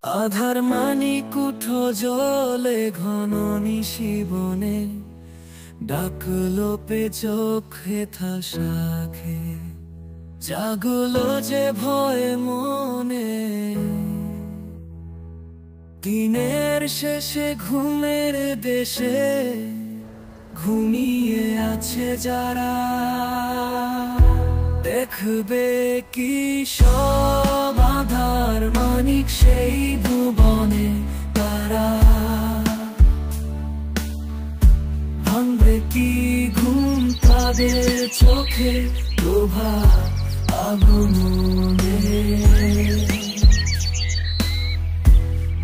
আধার মানিক উঠো জলে ঘন নিশিবনে, ডাকলো পে চোখ হেথা শাখে, জাগলো যে ভয় মনে। দিনের শেষে ঘুমের দেশে ঘুমিয়ে আছে যারা, দেখবে কি সব আধার মানিক সেই ভুবনে তারা। ভাঙবে কি ঘুম তাদের চোখে প্রভা আগমনে,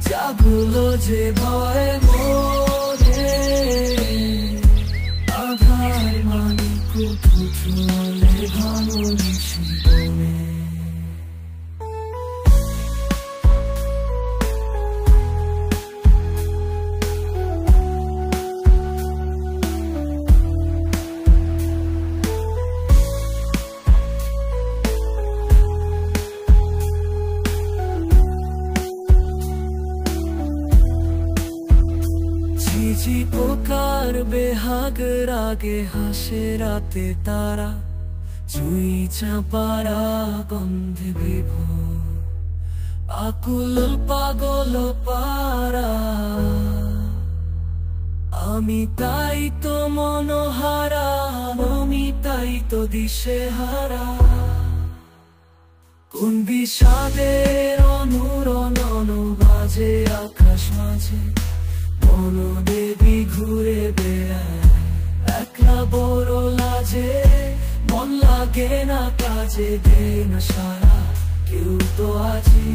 জাগলো যে ভয় মনে। আধার মানিক উঠো জলে ঘন নিশিবনে। ঝিঝি পোকার বেহাগ রাগে হাসে রাতে তারা, চুই চাপারা গন্ধে বিভোর আকুল পাগল পারা। আমি তাই তো মনোহারা, আমি তাই তো দিশেহারা। কোন বিষাদের অনুরণন বাজে আকাশ মাঝে, মনোদেবী ঘুরে বেড়ায় একলা বড় লাজে। মন লাগে না কাজে, দে না সারা কেউ তো আজি।